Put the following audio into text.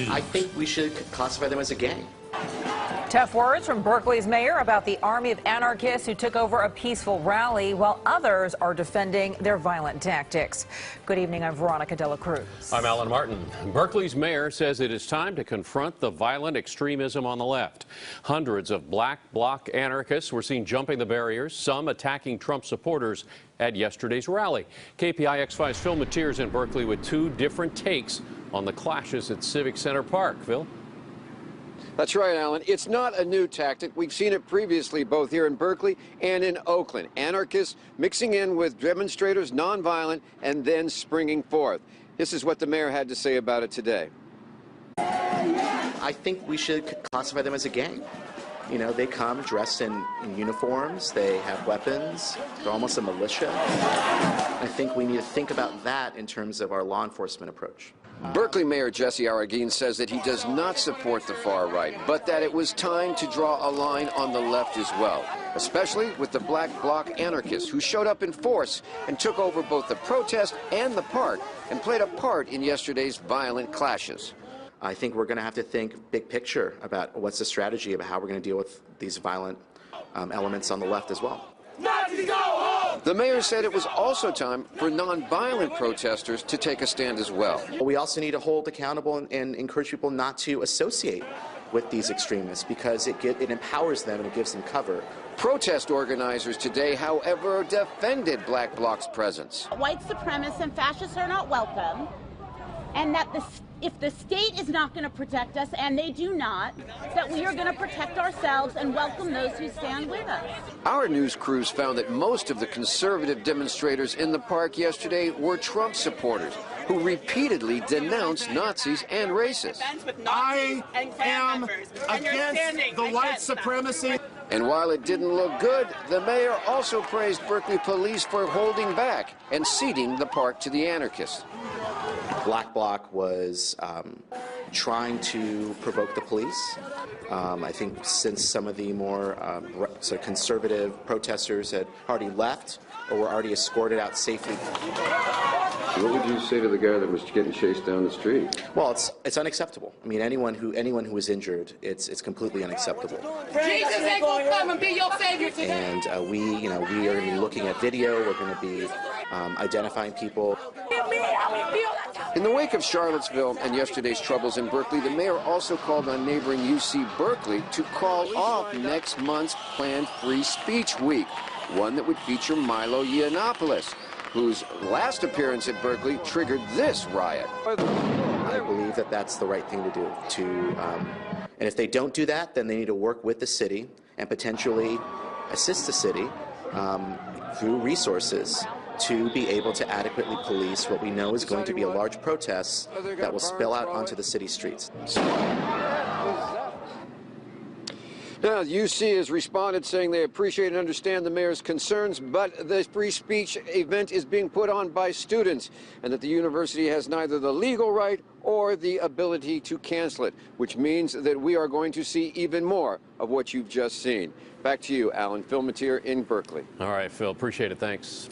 I think we should classify them as a gang. Tough words from Berkeley's mayor about the army of anarchists who took over a peaceful rally, while others are defending their violent tactics. Good evening, I'm Veronica Dela Cruz. I'm Alan Martin. Berkeley's mayor says it is time to confront the violent extremism on the left. Hundreds of black bloc anarchists were seen jumping the barriers, some attacking Trump supporters at yesterday's rally. KPIX5's Phil Mateers in Berkeley with two different takes on the clashes at Civic Center Park. Phil? That's right, Alan. It's not a new tactic. We've seen it previously both here in Berkeley and in Oakland. Anarchists mixing in with demonstrators, nonviolent, and then springing forth. This is what the mayor had to say about it today. I think we should classify them as a gang. You know, they come dressed in uniforms, they have weapons, they're almost a militia. I think we need to think about that in terms of our law enforcement approach. Berkeley Mayor Jesse Arreguín says that he does not support the far right, but that it was time to draw a line on the left as well, especially with the black bloc anarchists who showed up in force and took over both the protest and the park and played a part in yesterday's violent clashes. I think we're going to have to think big picture about what's the strategy about how we're going to deal with these violent elements on the left as well. The mayor said it was also time for nonviolent protesters to take a stand as well. We also need to hold accountable and encourage people not to associate with these extremists because it empowers them and it gives them cover. Protest organizers today, however, defended black bloc's presence. White supremacists and fascists are not welcome, and that if the state is not going to protect us, and they do not, that we are going to protect ourselves and welcome those who stand with us. Our news crews found that most of the conservative demonstrators in the park yesterday were Trump supporters who repeatedly denounced Nazis and racists. I am against the white supremacy. And while it didn't look good, the mayor also praised Berkeley police for holding back and ceding the park to the anarchists. Black Bloc was trying to provoke the police. I think since some of the more sort of conservative protesters had already left or were already escorted out safely. What would you say to the guy that was getting chased down the street? Well, it's unacceptable. I mean, anyone who was injured, it's completely unacceptable. Jesus ain't gonna come and be your savior today. And we are going to be looking at video. We're going to be identifying people. In the wake of Charlottesville and yesterday's troubles in Berkeley, the mayor also called on neighboring UC Berkeley to call off next month's planned Free Speech Week, one that would feature Milo Yiannopoulos, whose last appearance at Berkeley triggered this riot. I believe that that's the right thing to do. And if they don't do that, then they need to work with the city and potentially assist the city through resources to be able to adequately police what we know is going to be a large protest that will spill out onto the city streets. Now, UC has responded saying they appreciate and understand the mayor's concerns, but the free speech event is being put on by students, and that the university has neither the legal right or the ability to cancel it, which means that we are going to see even more of what you've just seen. Back to you, Alan. Phil Mateer in Berkeley. All right, Phil. Appreciate it. Thanks.